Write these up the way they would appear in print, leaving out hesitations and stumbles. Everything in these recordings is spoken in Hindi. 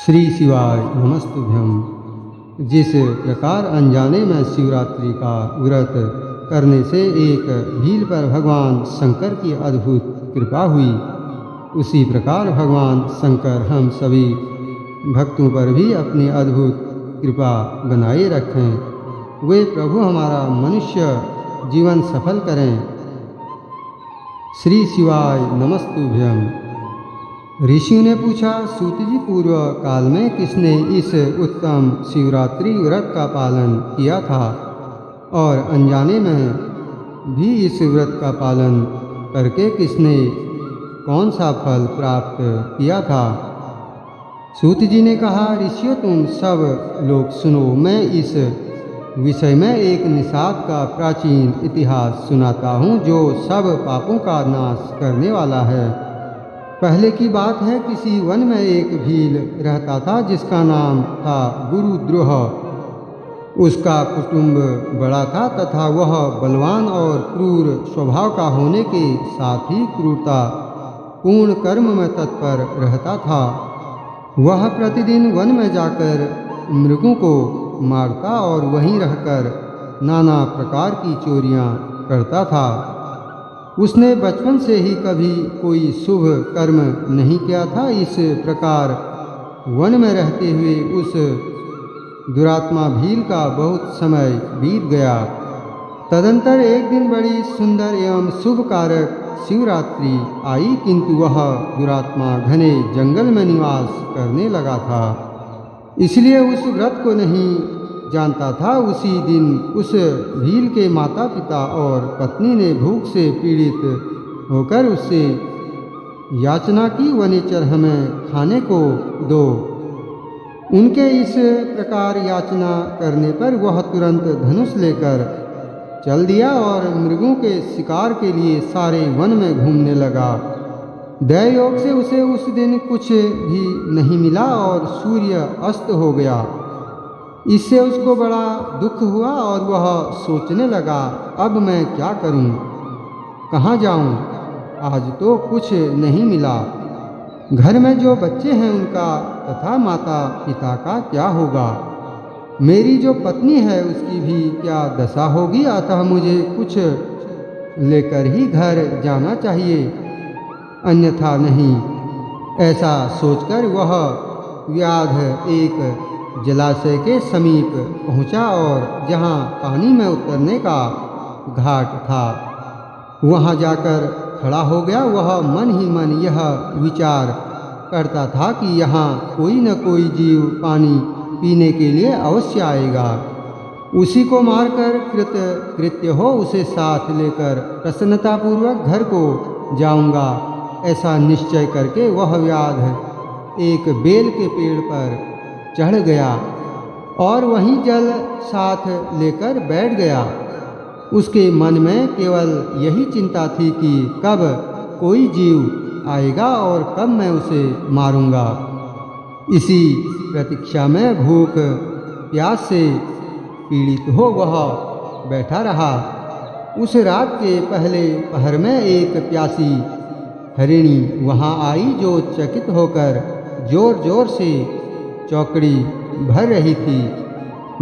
श्री शिवाय नमस्तुभ्यम। जिस प्रकार अनजाने में शिवरात्रि का व्रत करने से एक भील पर भगवान शंकर की अद्भुत कृपा हुई, उसी प्रकार भगवान शंकर हम सभी भक्तों पर भी अपनी अद्भुत कृपा बनाए रखें। वे प्रभु हमारा मनुष्य जीवन सफल करें। श्री शिवाय नमस्तुभ्यम। ऋषियों ने पूछा, सूत जी, पूर्व काल में किसने इस उत्तम शिवरात्रि व्रत का पालन किया था और अनजाने में भी इस व्रत का पालन करके किसने कौन सा फल प्राप्त किया था? सूत जी ने कहा, ऋषियों, तुम सब लोग सुनो। मैं इस विषय में एक निषाद का प्राचीन इतिहास सुनाता हूँ जो सब पापों का नाश करने वाला है। पहले की बात है, किसी वन में एक भील रहता था जिसका नाम था गुरुद्रोह। उसका कुटुंब बड़ा था तथा वह बलवान और क्रूर स्वभाव का होने के साथ ही क्रूरता पूर्ण कर्म में तत्पर रहता था। वह प्रतिदिन वन में जाकर मृगों को मारता और वहीं रहकर नाना प्रकार की चोरियां करता था। उसने बचपन से ही कभी कोई शुभ कर्म नहीं किया था। इस प्रकार वन में रहते हुए उस दुरात्मा भील का बहुत समय बीत गया। तदंतर एक दिन बड़ी सुंदर एवं शुभ कारक शिवरात्रि आई, किंतु वह दुरात्मा घने जंगल में निवास करने लगा था, इसलिए उस व्रत को नहीं जानता था। उसी दिन उस भील के माता पिता और पत्नी ने भूख से पीड़ित होकर उससे याचना की, वनेचर हमें खाने को दो। उनके इस प्रकार याचना करने पर वह तुरंत धनुष लेकर चल दिया और मृगों के शिकार के लिए सारे वन में घूमने लगा। दैवयोग से उसे उस दिन कुछ भी नहीं मिला और सूर्य अस्त हो गया। इससे उसको बड़ा दुख हुआ और वह सोचने लगा, अब मैं क्या करूं, कहाँ जाऊं? आज तो कुछ नहीं मिला। घर में जो बच्चे हैं उनका तथा माता पिता का क्या होगा? मेरी जो पत्नी है उसकी भी क्या दशा होगी? अतः मुझे कुछ लेकर ही घर जाना चाहिए, अन्यथा नहीं। ऐसा सोचकर वह व्याध एक जलाशय के समीप पहुंचा और जहां पानी में उतरने का घाट था वहां जाकर खड़ा हो गया। वह मन ही मन यह विचार करता था कि यहाँ कोई न कोई जीव पानी पीने के लिए अवश्य आएगा। उसी को मारकर कृत्य हो उसे साथ लेकर प्रसन्नतापूर्वक घर को जाऊंगा। ऐसा निश्चय करके वह व्याध एक बेल के पेड़ पर चढ़ गया और वहीं जल साथ लेकर बैठ गया। उसके मन में केवल यही चिंता थी कि कब कोई जीव आएगा और कब मैं उसे मारूंगा। इसी प्रतीक्षा में भूख प्यास से पीड़ित हो वह बैठा रहा। उस रात के पहले पहर में एक प्यासी हरिणी वहां आई जो चकित होकर जोर जोर से चौकड़ी भर रही थी।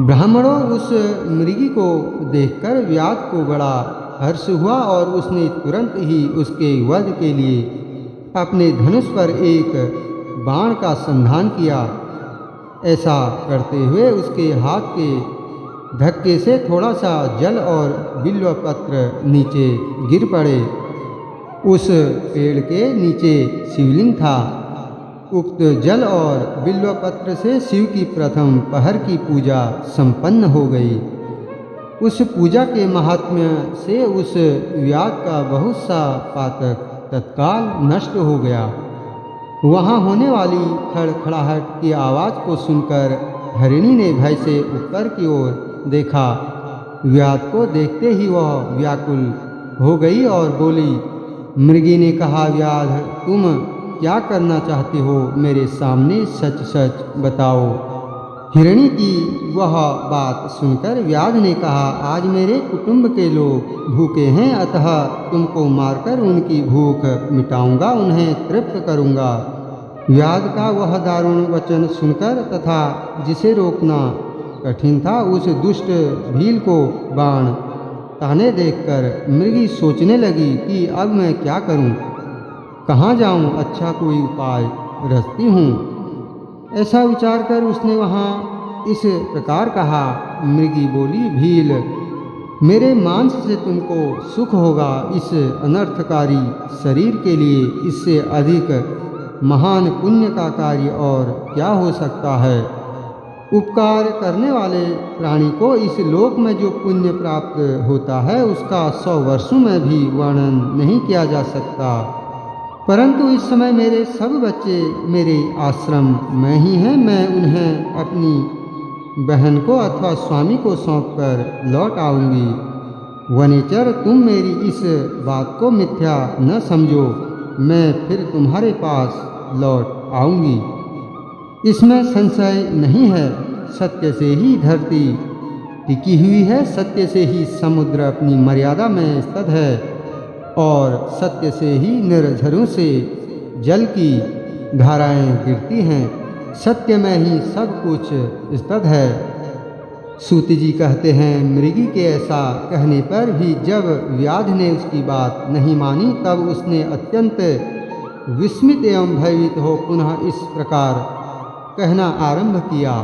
ब्राह्मणों उस मृगी को देखकर व्याध को बड़ा हर्ष हुआ और उसने तुरंत ही उसके वध के लिए अपने धनुष पर एक बाण का संधान किया। ऐसा करते हुए उसके हाथ के धक्के से थोड़ा सा जल और बिल्व पत्र नीचे गिर पड़े। उस पेड़ के नीचे शिवलिंग था। उक्त जल और बिल्व पत्र से शिव की प्रथम पहर की पूजा संपन्न हो गई। उस पूजा के महात्म्य से उस व्याध का बहुत सा पातक तत्काल नष्ट हो गया। वहाँ होने वाली खड़खड़ाहट की आवाज़ को सुनकर हरिणी ने भय से ऊपर की ओर देखा। व्याध को देखते ही वह व्याकुल हो गई और बोली। मृगी ने कहा, व्याध, तुम क्या करना चाहते हो? मेरे सामने सच सच बताओ। हिरणी की वह बात सुनकर व्याध ने कहा, आज मेरे कुटुंब के लोग भूखे हैं, अतः तुमको मारकर उनकी भूख मिटाऊंगा, उन्हें तृप्त करूंगा। व्याध का वह दारुण वचन सुनकर तथा जिसे रोकना कठिन था उस दुष्ट भील को बाण ताने देखकर मृगी सोचने लगी कि अब मैं क्या करूं, कहाँ जाऊं, अच्छा कोई उपाय रचती हूँ। ऐसा विचार कर उसने वहाँ इस प्रकार कहा। मृगी बोली, भील, मेरे मांस से तुमको सुख होगा, इस अनर्थकारी शरीर के लिए इससे अधिक महान पुण्य का कार्य और क्या हो सकता है। उपकार करने वाले प्राणी को इस लोक में जो पुण्य प्राप्त होता है उसका 100 वर्षों में भी वर्णन नहीं किया जा सकता। परंतु इस समय मेरे सब बच्चे मेरे आश्रम में ही हैं। मैं उन्हें अपनी बहन को अथवा स्वामी को सौंपकर लौट आऊँगी। वनेचर, तुम मेरी इस बात को मिथ्या न समझो, मैं फिर तुम्हारे पास लौट आऊँगी, इसमें संशय नहीं है। सत्य से ही धरती टिकी हुई है, सत्य से ही समुद्र अपनी मर्यादा में स्थित है और सत्य से ही निर्झरों से जल की धाराएं गिरती हैं। सत्य में ही सब कुछ स्थित है। सूत जी कहते हैं, मृगी के ऐसा कहने पर भी जब व्याध ने उसकी बात नहीं मानी तब उसने अत्यंत विस्मित एवं भयभीत हो पुनः इस प्रकार कहना आरंभ किया।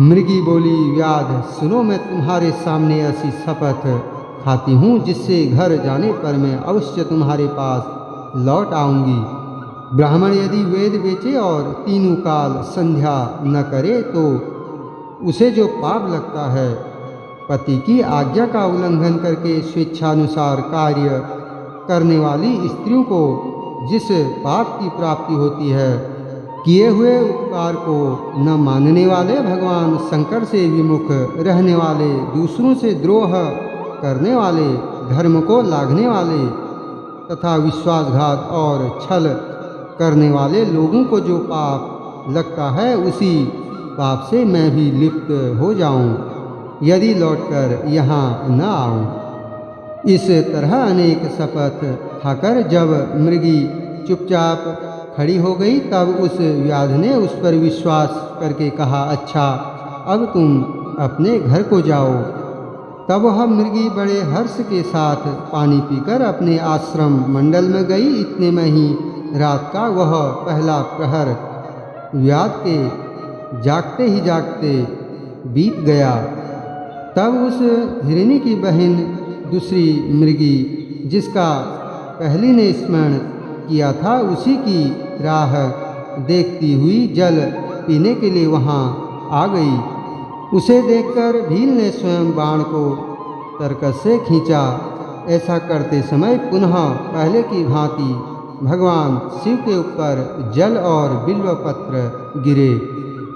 मृगी बोली, व्याध सुनो, मैं तुम्हारे सामने ऐसी शपथ खाती हूँ जिससे घर जाने पर मैं अवश्य तुम्हारे पास लौट आऊँगी। ब्राह्मण यदि वेद बेचे और तीनों काल संध्या न करे तो उसे जो पाप लगता है, पति की आज्ञा का उल्लंघन करके स्वेच्छानुसार कार्य करने वाली स्त्रियों को जिस पाप की प्राप्ति होती है, किए हुए उपकार को न मानने वाले, भगवान शंकर से विमुख रहने वाले, दूसरों से द्रोह करने वाले, धर्म को लांघने वाले तथा विश्वासघात और छल करने वाले लोगों को जो पाप लगता है उसी पाप से मैं भी लिप्त हो जाऊं यदि लौटकर यहाँ न आऊं। इस तरह अनेक शपथ खाकर जब मृगी चुपचाप खड़ी हो गई तब उस व्याध ने उस पर विश्वास करके कहा, अच्छा अब तुम अपने घर को जाओ। तब वह मृगी बड़े हर्ष के साथ पानी पीकर अपने आश्रम मंडल में गई। इतने में ही रात का वह पहला प्रहर व्याध के जागते ही जागते बीत गया। तब उस हिरणी की बहन दूसरी मृगी जिसका पहली ने स्मरण किया था उसी की राह देखती हुई जल पीने के लिए वहाँ आ गई। उसे देखकर भील ने स्वयं बाण को तरकस से खींचा। ऐसा करते समय पुनः पहले की भांति भगवान शिव के ऊपर जल और बिल्व पत्र गिरे।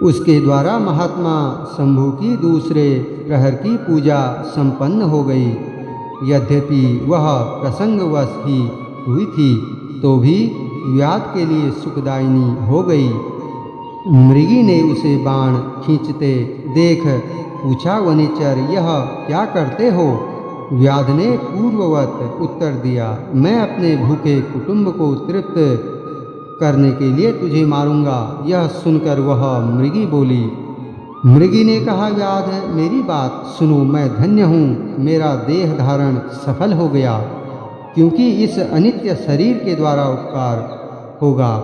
उसके द्वारा महात्मा शंभु की दूसरे प्रहर की पूजा संपन्न हो गई। यद्यपि वह प्रसंगवश ही हुई थी तो भी व्याध के लिए सुखदायिनी हो गई। मृगी ने उसे बाण खींचते देख पूछा, वनेचर यह क्या करते हो? व्याध ने पूर्ववत उत्तर दिया, मैं अपने भूखे कुटुंब को तृप्त करने के लिए तुझे मारूंगा। यह सुनकर वह मृगी बोली। मृगी ने कहा, व्याध मेरी बात सुनो, मैं धन्य हूँ, मेरा देह धारण सफल हो गया, क्योंकि इस अनित्य शरीर के द्वारा उपकार होगा।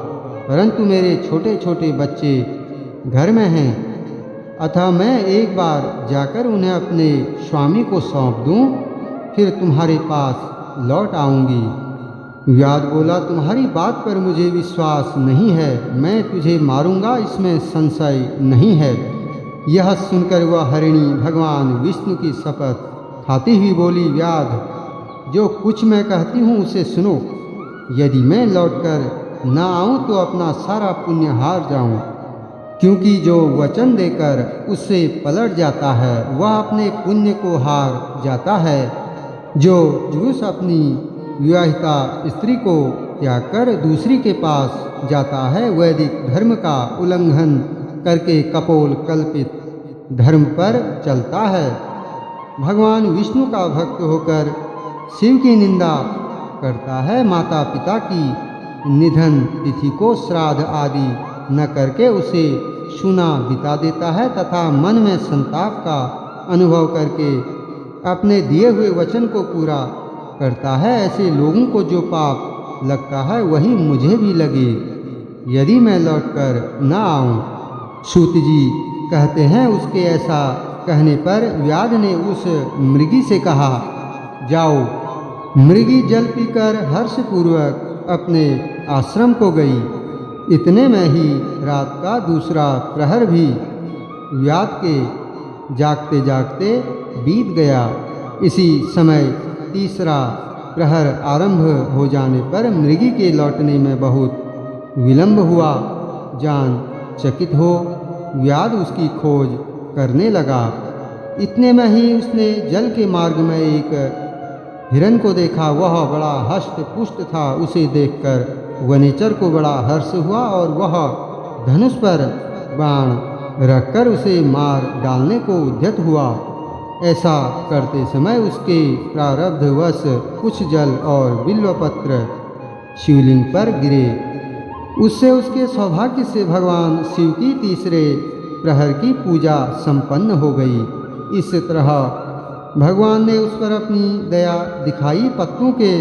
परंतु मेरे छोटे छोटे बच्चे घर में हैं, अतः मैं एक बार जाकर उन्हें अपने स्वामी को सौंप दूं, फिर तुम्हारे पास लौट आऊंगी। व्याध बोला, तुम्हारी बात पर मुझे विश्वास नहीं है, मैं तुझे मारूंगा, इसमें संशय नहीं है। यह सुनकर वह हरिणी भगवान विष्णु की शपथ खाती हुई बोली, व्याध जो कुछ मैं कहती हूँ उसे सुनो। यदि मैं लौटकर न आऊँ तो अपना सारा पुण्य हार जाऊँ, क्योंकि जो वचन देकर उससे पलट जाता है वह अपने पुण्य को हार जाता है। जो जुलूस अपनी विवाहिता स्त्री को त्याग कर दूसरी के पास जाता है, वैदिक धर्म का उल्लंघन करके कपोल कल्पित धर्म पर चलता है। भगवान विष्णु का भक्त होकर शिव की निंदा करता है, माता पिता की निधन तिथि को श्राद्ध आदि न करके उसे सुना बिता देता है तथा मन में संताप का अनुभव करके अपने दिए हुए वचन को पूरा करता है, ऐसे लोगों को जो पाप लगता है वही मुझे भी लगे यदि मैं लौटकर न आऊं। सूत जी कहते हैं, उसके ऐसा कहने पर व्याध ने उस मृगी से कहा, जाओ। मृगी जल पीकर हर्षपूर्वक अपने आश्रम को गई। इतने में ही रात का दूसरा प्रहर भी व्याध के जागते जागते बीत गया। इसी समय तीसरा प्रहर आरंभ हो जाने पर मृगी के लौटने में बहुत विलंब हुआ। जान चकित हो व्याध उसकी खोज करने लगा। इतने में ही उसने जल के मार्ग में एक हिरण को देखा। वह बड़ा हष्ट पुष्ट था। उसे देखकर वनेचर को बड़ा हर्ष हुआ और वह धनुष पर बाण रखकर उसे मार डालने को उद्यत हुआ। ऐसा करते समय उसके प्रारब्धवश कुछ जल और बिल्वपत्र शिवलिंग पर गिरे। उससे उसके सौभाग्य से भगवान शिव की तीसरे प्रहर की पूजा संपन्न हो गई। इस तरह भगवान ने उस पर अपनी दया दिखाई। पत्तों के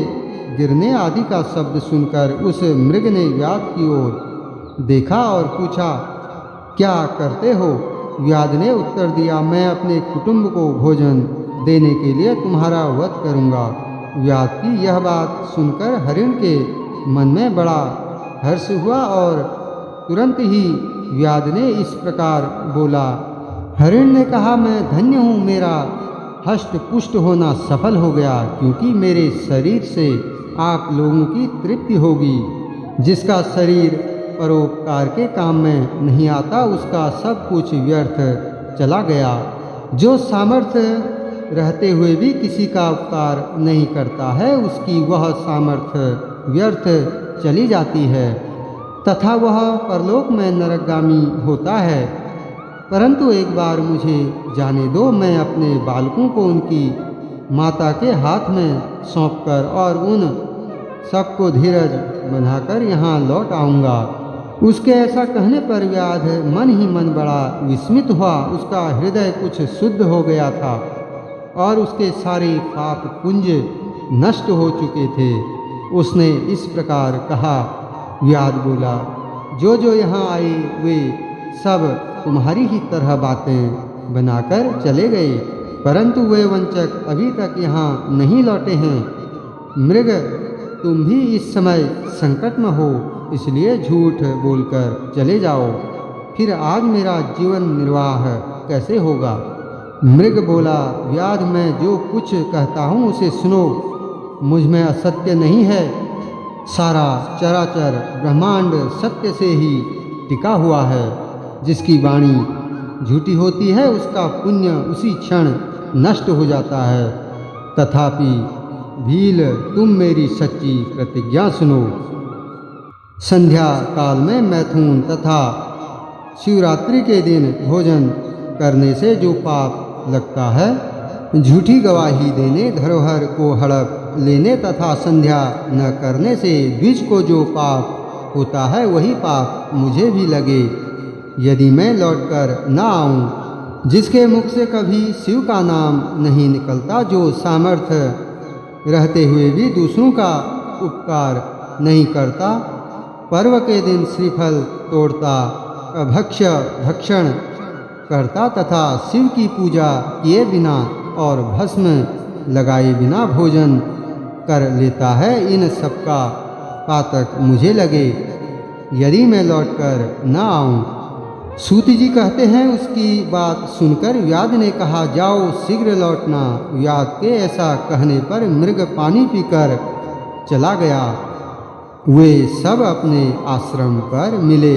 गिरने आदि का शब्द सुनकर उस मृग ने व्याध की ओर देखा और पूछा, क्या करते हो? व्याध ने उत्तर दिया, मैं अपने कुटुंब को भोजन देने के लिए तुम्हारा वध करूँगा। व्याध की यह बात सुनकर हरिण के मन में बड़ा हर्ष हुआ और तुरंत ही व्याध ने इस प्रकार बोला। हरिण ने कहा, मैं धन्य हूँ, मेरा हष्ट पुष्ट होना सफल हो गया, क्योंकि मेरे शरीर से आप लोगों की तृप्ति होगी। जिसका शरीर परोपकार के काम में नहीं आता उसका सब कुछ व्यर्थ चला गया। जो सामर्थ्य रहते हुए भी किसी का उपकार नहीं करता है उसकी वह सामर्थ्य व्यर्थ चली जाती है तथा वह परलोक में नरकगामी होता है। परंतु एक बार मुझे जाने दो, मैं अपने बालकों को उनकी माता के हाथ में सौंपकर और उन सबको धीरज बंधाकर यहाँ लौट आऊँगा। उसके ऐसा कहने पर व्याध मन ही मन बड़ा विस्मित हुआ। उसका हृदय कुछ शुद्ध हो गया था और उसके सारे पाप पुंज नष्ट हो चुके थे। उसने इस प्रकार कहा। व्याध बोला, जो जो यहाँ आए वे सब तुम्हारी ही तरह बातें बनाकर चले गए, परंतु वे वंचक अभी तक यहाँ नहीं लौटे हैं। मृग, तुम भी इस समय संकट में हो, इसलिए झूठ बोलकर चले जाओ, फिर आज मेरा जीवन निर्वाह कैसे होगा? मृग बोला, व्याध, मैं जो कुछ कहता हूँ उसे सुनो। मुझ में असत्य नहीं है। सारा चराचर ब्रह्मांड सत्य से ही टिका हुआ है। जिसकी वाणी झूठी होती है उसका पुण्य उसी क्षण नष्ट हो जाता है। तथापि भील, तुम मेरी सच्ची प्रतिज्ञा सुनो। संध्या काल में मैथुन तथा शिवरात्रि के दिन भोजन करने से जो पाप लगता है, झूठी गवाही देने, धरोहर को हड़प लेने तथा संध्या न करने से द्विज को जो पाप होता है वही पाप मुझे भी लगे यदि मैं लौटकर न आऊं। जिसके मुख से कभी शिव का नाम नहीं निकलता, जो सामर्थ्य रहते हुए भी दूसरों का उपकार नहीं करता, पर्व के दिन श्रीफल तोड़ता, अभक्ष्य भक्षण करता तथा शिव की पूजा किए बिना और भस्म लगाए बिना भोजन कर लेता है, इन सबका पातक मुझे लगे यदि मैं लौटकर न आऊं। सूत जी कहते हैं, उसकी बात सुनकर व्याध ने कहा, जाओ शीघ्र लौटना। व्याध के ऐसा कहने पर मृग पानी पीकर चला गया। वे सब अपने आश्रम पर मिले।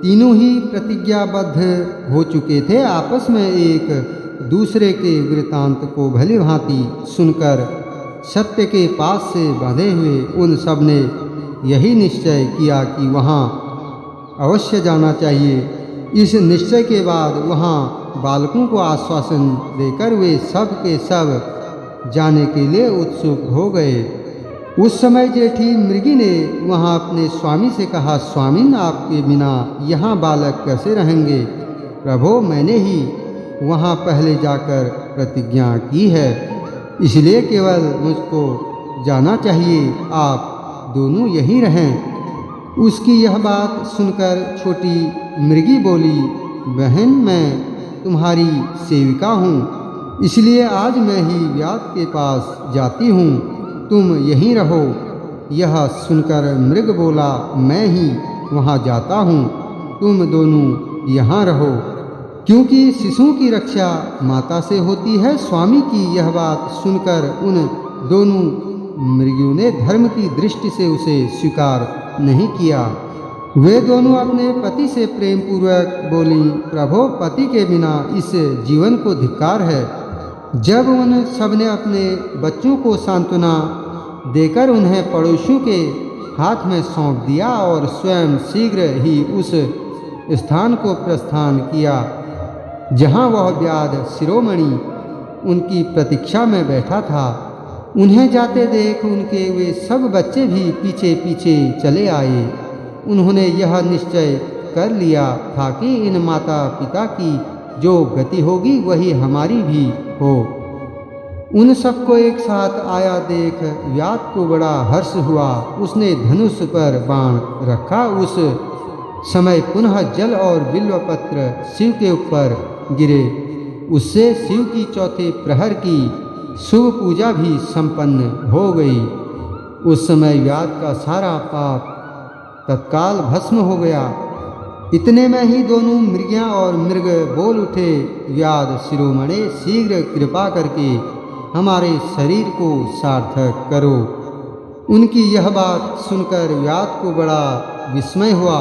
तीनों ही प्रतिज्ञाबद्ध हो चुके थे। आपस में एक दूसरे के वृतांत को भली भांति सुनकर सत्य के पास से बंधे हुए उन सब ने यही निश्चय किया कि वहाँ अवश्य जाना चाहिए। इस निश्चय के बाद वहाँ बालकों को आश्वासन देकर वे सब के सब जाने के लिए उत्सुक हो गए। उस समय जेठी मृगी ने वहाँ अपने स्वामी से कहा, स्वामिन आपके बिना यहाँ बालक कैसे रहेंगे? प्रभो, मैंने ही वहाँ पहले जाकर प्रतिज्ञा की है, इसलिए केवल मुझको जाना चाहिए, आप दोनों यहीं रहें। उसकी यह बात सुनकर छोटी मृगी बोली, बहन, मैं तुम्हारी सेविका हूँ, इसलिए आज मैं ही व्याध के पास जाती हूँ, तुम यहीं रहो। यह सुनकर मृग बोला, मैं ही वहाँ जाता हूँ, तुम दोनों यहाँ रहो, क्योंकि शिशुओं की रक्षा माता से होती है। स्वामी की यह बात सुनकर उन दोनों मृगियों ने धर्म की दृष्टि से उसे स्वीकार नहीं किया। वे दोनों अपने पति से प्रेम पूर्वक बोली, प्रभो, पति के बिना इस जीवन को धिक्कार है। जब उन सबने अपने बच्चों को सांत्वना देकर उन्हें पड़ोसियों के हाथ में सौंप दिया और स्वयं शीघ्र ही उस स्थान को प्रस्थान किया जहाँ वह व्याध शिरोमणि उनकी प्रतीक्षा में बैठा था। उन्हें जाते देख उनके वे सब बच्चे भी पीछे पीछे चले आए। उन्होंने यह निश्चय कर लिया था कि इन माता पिता की जो गति होगी वही हमारी भी हो। उन सबको एक साथ आया देख व्याध को बड़ा हर्ष हुआ। उसने धनुष पर बाण रखा। उस समय पुनः जल और बिल्वपत्र शिव के ऊपर गिरे। उससे शिव की चौथे प्रहर की शुभ पूजा भी संपन्न हो गई। उस समय व्याध का सारा पाप तत्काल भस्म हो गया। इतने में ही दोनों मृगियाँ और मृग बोल उठे, व्याध शिरोमणे, शीघ्र कृपा करके हमारे शरीर को सार्थक करो। उनकी यह बात सुनकर व्याध को बड़ा विस्मय हुआ।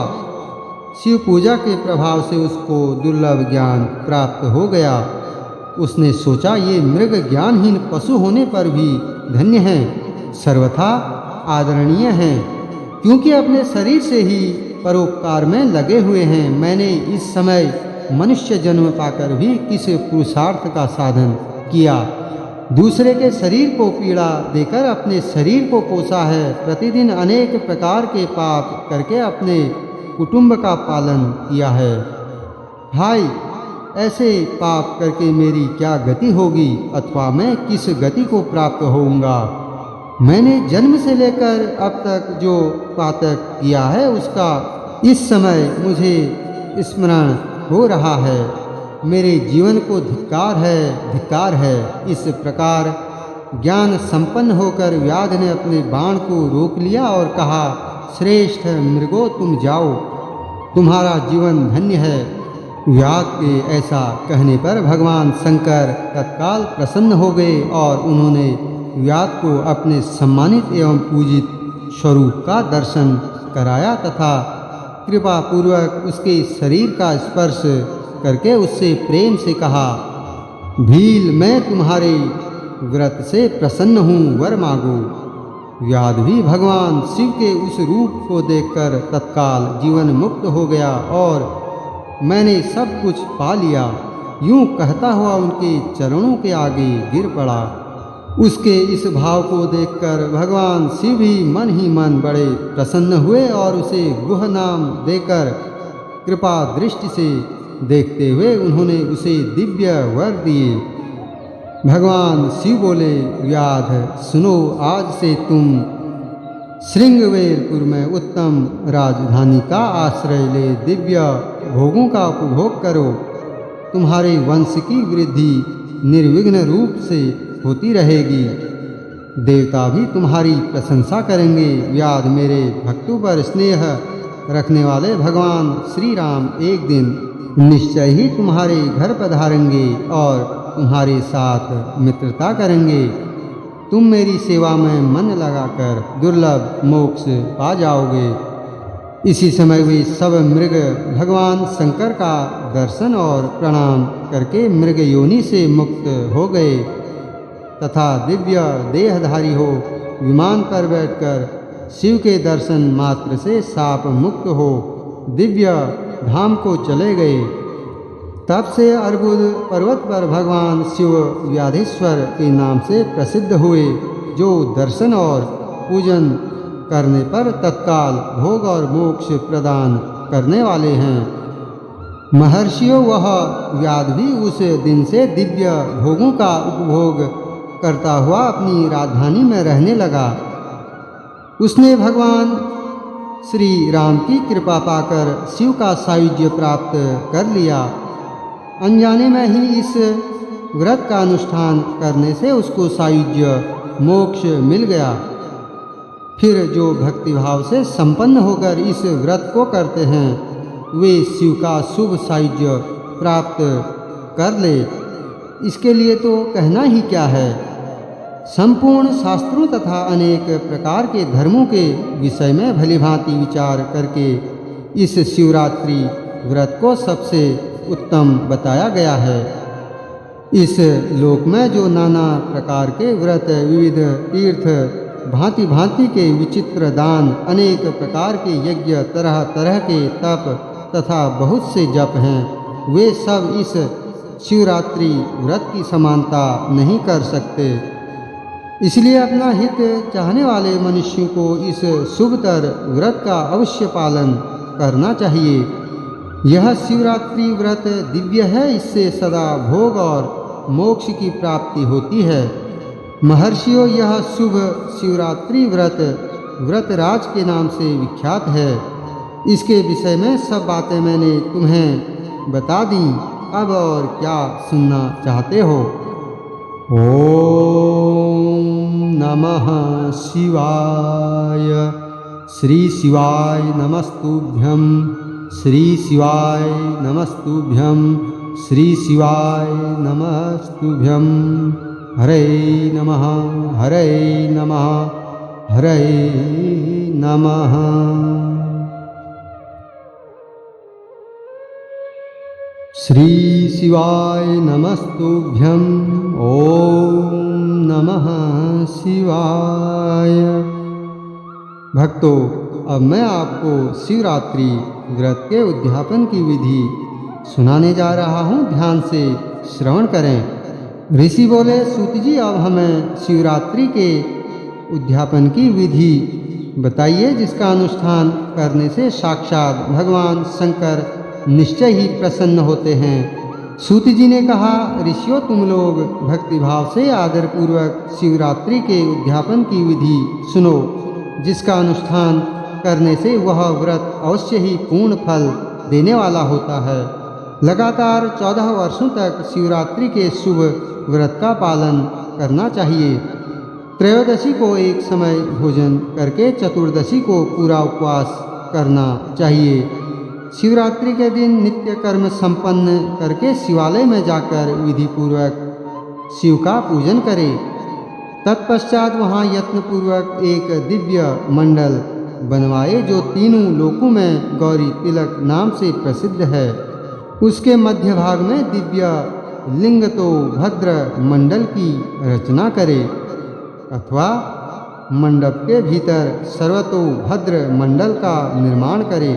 शिव पूजा के प्रभाव से उसको दुर्लभ ज्ञान प्राप्त हो गया। उसने सोचा, ये मृग ज्ञानहीन पशु होने पर भी धन्य हैं, सर्वथा आदरणीय हैं, क्योंकि अपने शरीर से ही परोपकार में लगे हुए हैं। मैंने इस समय मनुष्य जन्म पाकर भी किस पुरुषार्थ का साधन किया? दूसरे के शरीर को पीड़ा देकर अपने शरीर को पोसा है। प्रतिदिन अनेक प्रकार के पाप करके अपने कुटुंब का पालन किया है। हाय, ऐसे पाप करके मेरी क्या गति होगी, अथवा मैं किस गति को प्राप्त होऊंगा? मैंने जन्म से लेकर अब तक जो पातक किया है उसका इस समय मुझे स्मरण हो रहा है। मेरे जीवन को धिक्कार है, धिक्कार है। इस प्रकार ज्ञान संपन्न होकर व्याध ने अपने बाण को रोक लिया और कहा, श्रेष्ठ मृगो, तुम जाओ, तुम्हारा जीवन धन्य है। व्याध के ऐसा कहने पर भगवान शंकर तत्काल प्रसन्न हो गए और उन्होंने व्याध को अपने सम्मानित एवं पूजित स्वरूप का दर्शन कराया तथा कृपा पूर्वक उसके शरीर का स्पर्श करके उससे प्रेम से कहा, भील, मैं तुम्हारे व्रत से प्रसन्न हूँ, वर मांगो। व्याध भी भगवान शिव के उस रूप को देखकर तत्काल जीवन मुक्त हो गया और मैंने सब कुछ पा लिया, यूं कहता हुआ उनके चरणों के आगे गिर पड़ा। उसके इस भाव को देखकर भगवान शिव भी मन ही मन बड़े प्रसन्न हुए और उसे गुह नाम देकर कृपा दृष्टि से देखते हुए उन्होंने उसे दिव्य वर दिए। भगवान शिव बोले, व्याध, सुनो, आज से तुम श्रृंगवेरपुर में उत्तम राजधानी का आश्रय ले दिव्य भोगों का उपभोग करो। तुम्हारे वंश की वृद्धि निर्विघ्न रूप से होती रहेगी। देवता भी तुम्हारी प्रशंसा करेंगे। व्याध, मेरे भक्तों पर स्नेह रखने वाले भगवान श्री राम एक दिन निश्चय ही तुम्हारे घर पधारेंगे और तुम्हारे साथ मित्रता करेंगे। तुम मेरी सेवा में मन लगाकर दुर्लभ मोक्ष पा जाओगे। इसी समय वे सब मृग भगवान शंकर का दर्शन और प्रणाम करके मृग योनि से मुक्त हो गए तथा दिव्य देहधारी हो विमान पर बैठकर शिव के दर्शन मात्र से शाप मुक्त हो दिव्य धाम को चले गए। तब से अर्बुद पर्वत पर भगवान शिव व्याधीश्वर के नाम से प्रसिद्ध हुए, जो दर्शन और पूजन करने पर तत्काल भोग और मोक्ष प्रदान करने वाले हैं। महर्षियों, वह व्याध भी उस दिन से दिव्य भोगों का उपभोग करता हुआ अपनी राजधानी में रहने लगा। उसने भगवान श्री राम की कृपा पाकर शिव का सायुज्य प्राप्त कर लिया। अनजाने में ही इस व्रत का अनुष्ठान करने से उसको सायुज्य मोक्ष मिल गया। फिर जो भक्तिभाव से संपन्न होकर इस व्रत को करते हैं वे शिव का शुभ सायुज्य प्राप्त कर ले। इसके लिए तो कहना ही क्या है। संपूर्ण शास्त्रों तथा अनेक प्रकार के धर्मों के विषय में भलीभांति विचार करके इस शिवरात्रि व्रत को सबसे उत्तम बताया गया है। इस लोक में जो नाना प्रकार के व्रत, विविध तीर्थ, भांति भांति के विचित्र दान, अनेक प्रकार के यज्ञ, तरह तरह के तप तथा बहुत से जप हैं, वे सब इस शिवरात्रि व्रत की समानता नहीं कर सकते। इसलिए अपना हित चाहने वाले मनुष्यों को इस शुभतर व्रत का अवश्य पालन करना चाहिए। यह शिवरात्रि व्रत दिव्य है, इससे सदा भोग और मोक्ष की प्राप्ति होती है। महर्षियों, यह शुभ शिवरात्रि व्रत व्रतराज के नाम से विख्यात है। इसके विषय में सब बातें मैंने तुम्हें बता दी। अब और क्या सुनना चाहते हो? ओम नमः शिवाय। श्री शिवाय नमस्तुभ्यं। श्री शिवाय नमस्तुभ्यं। श्री शिवाय नमस्तुभ्यं। हरे नमः, हरे नमः, हरे नमः। श्री शिवाय नमस्तुभ्यं। ओम नमः शिवाय। भक्तों, अब मैं आपको शिवरात्रि व्रत के उद्यापन की विधि सुनाने जा रहा हूँ। ध्यान से श्रवण करें। ऋषि बोले, सूत जी, अब हमें शिवरात्रि के उद्यापन की विधि बताइए, जिसका अनुष्ठान करने से साक्षात भगवान शंकर निश्चय ही प्रसन्न होते हैं। सूत जी ने कहा, ऋषियों, तुम लोग भक्तिभाव से आदरपूर्वक शिवरात्रि के उद्यापन की विधि सुनो, जिसका अनुष्ठान करने से वह व्रत अवश्य ही पूर्ण फल देने वाला होता है। लगातार 14 वर्षों तक शिवरात्रि के शुभ व्रत का पालन करना चाहिए। त्रयोदशी को एक समय भोजन करके चतुर्दशी को पूरा उपवास करना चाहिए। शिवरात्रि के दिन नित्य कर्म संपन्न करके शिवालय में जाकर विधि पूर्वक शिव का पूजन करें। तत्पश्चात वहाँ यत्नपूर्वक एक दिव्य मंडल बनवाए, जो तीनों लोकों में गौरी तिलक नाम से प्रसिद्ध है। उसके मध्य भाग में दिव्य लिंग तो भद्र मंडल की रचना करे, अथवा मंडप के भीतर सर्वतो भद्र मंडल का निर्माण करे।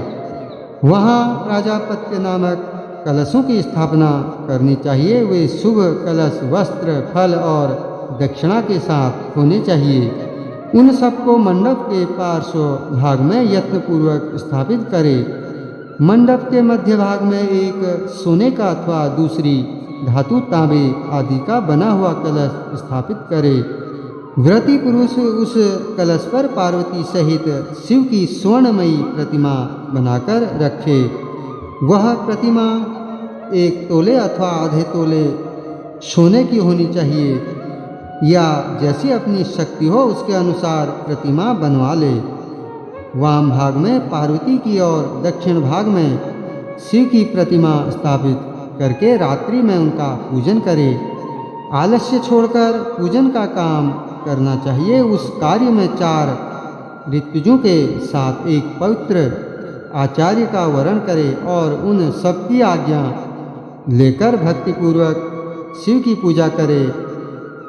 वहाँ प्राजापत्य नामक कलशों की स्थापना करनी चाहिए। वे शुभ कलश वस्त्र, फल और दक्षिणा के साथ होने चाहिए। उन सबको मंडप के पार्श्व भाग में यत्नपूर्वक स्थापित करें। मंडप के मध्य भाग में एक सोने का अथवा दूसरी धातु, तांबे आदि का बना हुआ कलश स्थापित करे। व्रती पुरुष उस कलश पर पार्वती सहित शिव की स्वर्णमयी प्रतिमा बनाकर रखे। वह प्रतिमा 1 तोले अथवा आधे तोले सोने की होनी चाहिए, या जैसी अपनी शक्ति हो उसके अनुसार प्रतिमा बनवा ले। वाम भाग में पार्वती की और दक्षिण भाग में शिव की प्रतिमा स्थापित करके रात्रि में उनका पूजन करे। आलस्य छोड़कर पूजन का काम करना चाहिए। उस कार्य में 4 ऋत्विजों के साथ एक पवित्र आचार्य का वर्ण करे और उन सबकी आज्ञा लेकर भक्तिपूर्वक शिव की पूजा करे।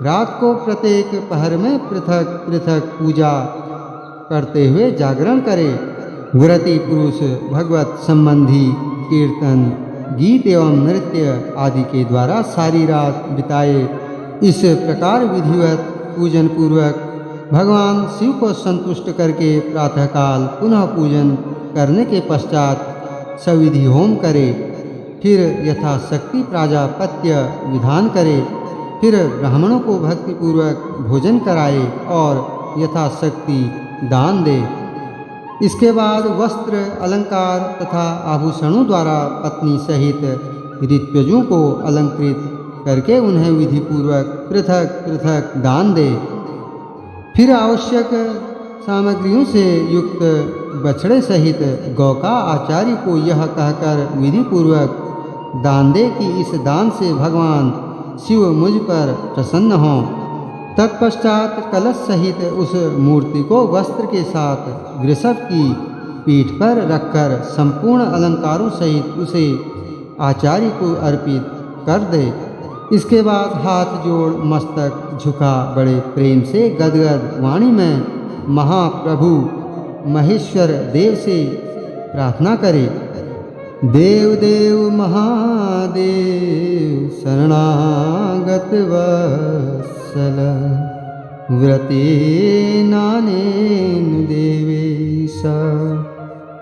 रात को प्रत्येक पहर में पृथक पृथक पूजा करते हुए जागरण करे। व्रती पुरुष भगवत संबंधी कीर्तन, गीत एवं नृत्य आदि के द्वारा सारी रात बिताए। इस प्रकार विधिवत पूजन पूर्वक भगवान शिव को संतुष्ट करके प्रातःकाल पुनः पूजन करने के पश्चात सविधि होम करे, फिर यथाशक्ति प्राजापत्य विधान करे, फिर ब्राह्मणों को भक्तिपूर्वक भोजन कराए और यथाशक्ति दान दे। इसके बाद वस्त्र अलंकार तथा आभूषणों द्वारा पत्नी सहित ऋत्विजों को अलंकृत करके उन्हें विधिपूर्वक पृथक पृथक दान दे। फिर आवश्यक सामग्रियों से युक्त बछड़े सहित गौ का आचार्य को यह कहकर विधिपूर्वक दान दे कि इस दान से भगवान शिव मुझ पर प्रसन्न हों। तत्पश्चात कलश सहित उस मूर्ति को वस्त्र के साथ वृषभ की पीठ पर रखकर संपूर्ण अलंकारों सहित उसे आचार्य को अर्पित कर दे। इसके बाद हाथ जोड़ मस्तक झुका बड़े प्रेम से गदगद वाणी में महाप्रभु महेश्वर देव से प्रार्थना करे। देव देव महादेव शरणागत वत्सल व्रते नानेन देवेश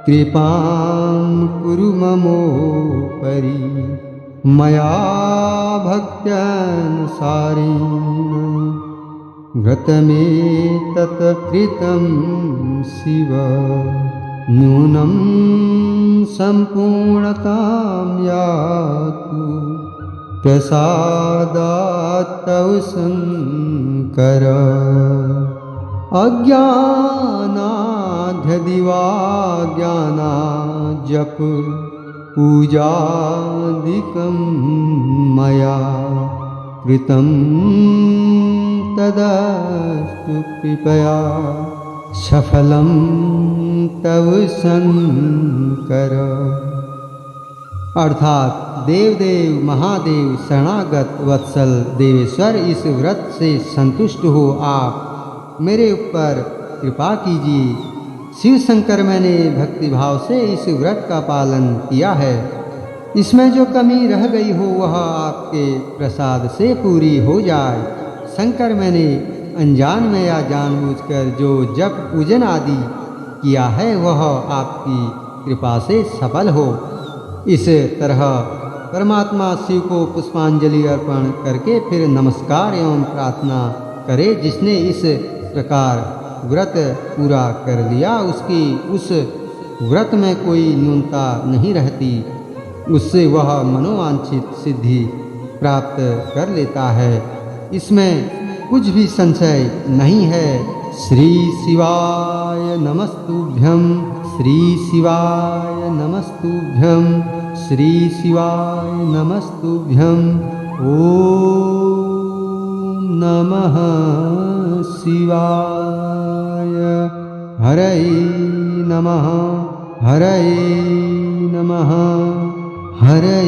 कृपां कुरु ममोपरि मया भक्त्यानुसारेण व्रतमेतत् कृतं शिव नूनं सम्पूर्णतां यातु प्रसादात् तव शङ्कर अज्ञानाध्यदिवाज्ञानाज्जप पूजादिकं मया कृतं तदस्तु कृपया सफलं तव शंकर। अर्थात देव देव महादेव शरणागत वत्सल देवेश्वर, इस व्रत से संतुष्ट हो आप मेरे ऊपर कृपा कीजिए। शिव शंकर, मैंने भक्तिभाव से इस व्रत का पालन किया है। इसमें जो कमी रह गई हो वह आपके प्रसाद से पूरी हो जाए। शंकर, मैंने अनजान में या जानबूझकर जो जप पूजन आदि किया है वह आपकी कृपा से सफल हो। इस तरह परमात्मा शिव को पुष्पांजलि अर्पण करके फिर नमस्कार एवं प्रार्थना करे। जिसने इस प्रकार व्रत पूरा कर लिया उसकी उस व्रत में कोई न्यूनता नहीं रहती, उससे वह मनोवांछित सिद्धि प्राप्त कर लेता है। इसमें कुछ भी संशय नहीं है। श्री शिवाय नमस्तुभ्यं, श्री शिवाय नमस्तुभ्यं, श्री शिवाय नमस्तुभ्यं। ओम नमः शिवाय। हरे नमः, हरे नमः, हरे